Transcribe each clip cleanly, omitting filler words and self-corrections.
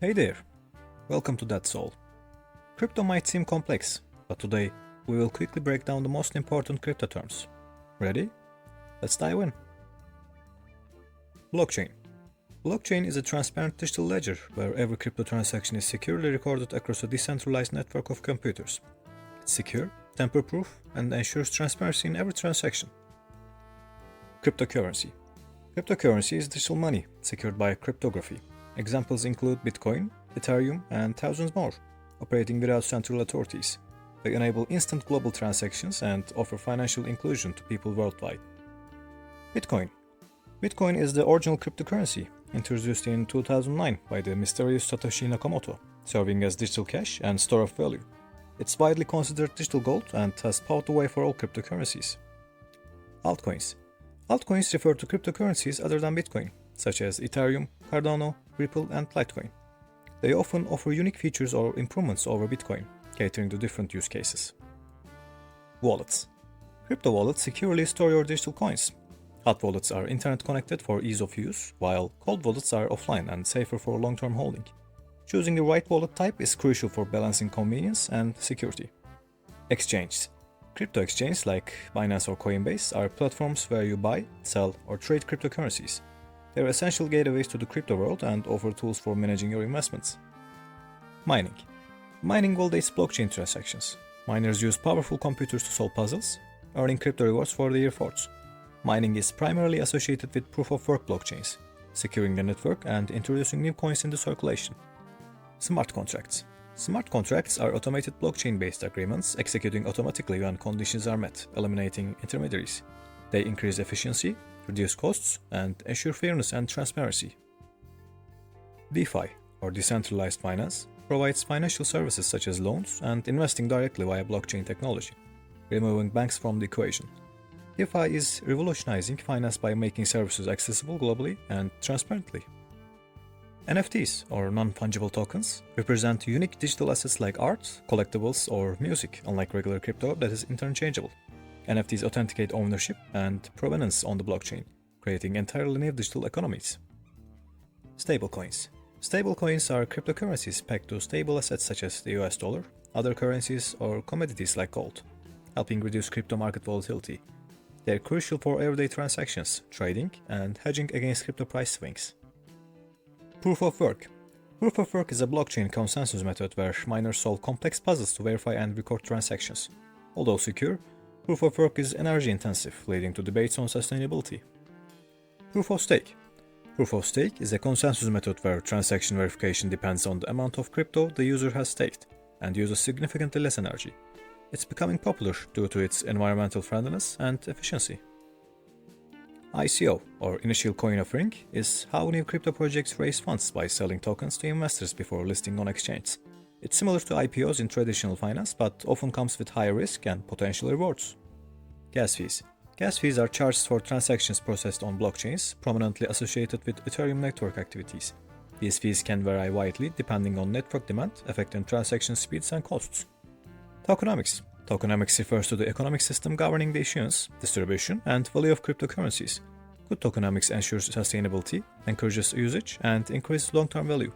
Hey there, welcome to That Soul. Crypto might seem complex, but today we will quickly break down the most important crypto terms. Ready? Let's dive in. Blockchain. Blockchain is a transparent digital ledger where every crypto transaction is securely recorded across a decentralized network of computers. It's secure, tamper-proof, and ensures transparency in every transaction. Cryptocurrency. Cryptocurrency is digital money secured by cryptography. Examples include Bitcoin, Ethereum, and thousands more, operating without central authorities. They enable instant global transactions and offer financial inclusion to people worldwide. Bitcoin. Bitcoin is the original cryptocurrency, introduced in 2009 by the mysterious Satoshi Nakamoto, serving as digital cash and store of value. It's widely considered digital gold and has paved the way for all cryptocurrencies. Altcoins. Altcoins refer to cryptocurrencies other than Bitcoin, such as Ethereum, Cardano, Ripple, and Litecoin. They often offer unique features or improvements over Bitcoin, catering to different use cases. Wallets. Crypto wallets securely store your digital coins. Hot wallets are internet connected for ease of use, while cold wallets are offline and safer for long-term holding. Choosing the right wallet type is crucial for balancing convenience and security. Exchanges. Crypto exchanges like Binance or Coinbase are platforms where you buy, sell, or trade cryptocurrencies. They're essential gateways to the crypto world and offer tools for managing your investments. Mining. Mining validates blockchain transactions. Miners use powerful computers to solve puzzles, earning crypto rewards for their efforts. Mining is primarily associated with proof-of-work blockchains, securing the network and introducing new coins into circulation. Smart contracts. Smart contracts are automated blockchain-based agreements executing automatically when conditions are met, eliminating intermediaries. They increase efficiency, reduce costs, and ensure fairness and transparency. DeFi, or decentralized finance, provides financial services such as loans and investing directly via blockchain technology, removing banks from the equation. DeFi is revolutionizing finance by making services accessible globally and transparently. NFTs, or non-fungible tokens, represent unique digital assets like art, collectibles, or music, unlike regular crypto that is interchangeable. NFTs authenticate ownership and provenance on the blockchain, creating entirely new digital economies. Stablecoins. Stablecoins are cryptocurrencies pegged to stable assets such as the US dollar, other currencies, or commodities like gold, helping reduce crypto market volatility. They're crucial for everyday transactions, trading, and hedging against crypto price swings. Proof of work. Proof of work is a blockchain consensus method where miners solve complex puzzles to verify and record transactions. Although secure, proof of work is energy intensive, leading to debates on sustainability. Proof of stake. Proof of stake is a consensus method where transaction verification depends on the amount of crypto the user has staked and uses significantly less energy. It's becoming popular due to its environmental friendliness and efficiency. ICO, or Initial Coin Offering, is how new crypto projects raise funds by selling tokens to investors before listing on exchange. It's similar to IPOs in traditional finance, but often comes with higher risk and potential rewards. Gas fees. Gas fees are charged for transactions processed on blockchains, prominently associated with Ethereum network activities. These fees can vary widely depending on network demand, affecting transaction speeds and costs. Tokenomics. Tokenomics refers to the economic system governing the issuance, distribution, and value of cryptocurrencies. Good tokenomics ensures sustainability, encourages usage, and increases long-term value.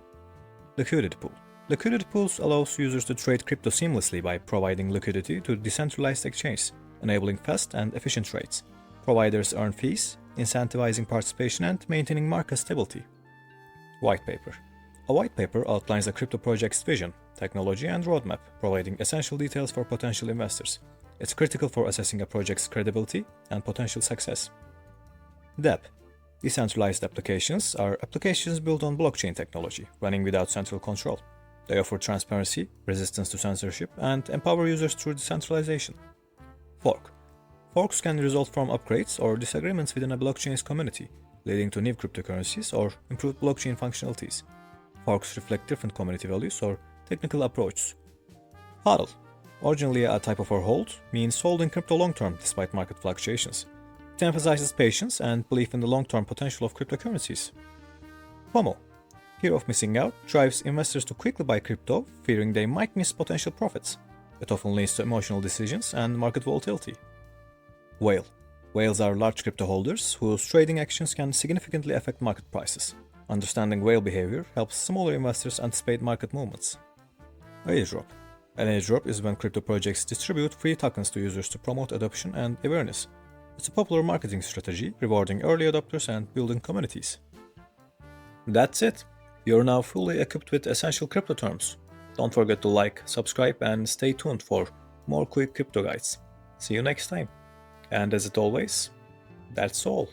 Liquidity pool. Liquidity pools allows users to trade crypto seamlessly by providing liquidity to decentralized exchanges, enabling fast and efficient trades. Providers earn fees, incentivizing participation and maintaining market stability. White paper. A white paper outlines a crypto project's vision, technology, and roadmap, providing essential details for potential investors. It's critical for assessing a project's credibility and potential success. DApp. Decentralized applications are applications built on blockchain technology, running without central control. They offer transparency, resistance to censorship, and empower users through decentralization. Fork. Forks can result from upgrades or disagreements within a blockchain's community, leading to new cryptocurrencies or improved blockchain functionalities. Forks reflect different community values or technical approaches. HODL, originally a type of hold, means holding crypto long-term despite market fluctuations. It emphasizes patience and belief in the long-term potential of cryptocurrencies. FOMO, fear of missing out, drives investors to quickly buy crypto, fearing they might miss potential profits. It often leads to emotional decisions and market volatility. Whale. Whales are large crypto holders whose trading actions can significantly affect market prices. Understanding whale behavior helps smaller investors anticipate market movements. Airdrop. An airdrop is when crypto projects distribute free tokens to users to promote adoption and awareness. It's a popular marketing strategy, rewarding early adopters and building communities. That's it. You're now fully equipped with essential crypto terms. Don't forget to like, subscribe, and stay tuned for more quick crypto guides. See you next time. And as it always, that's all.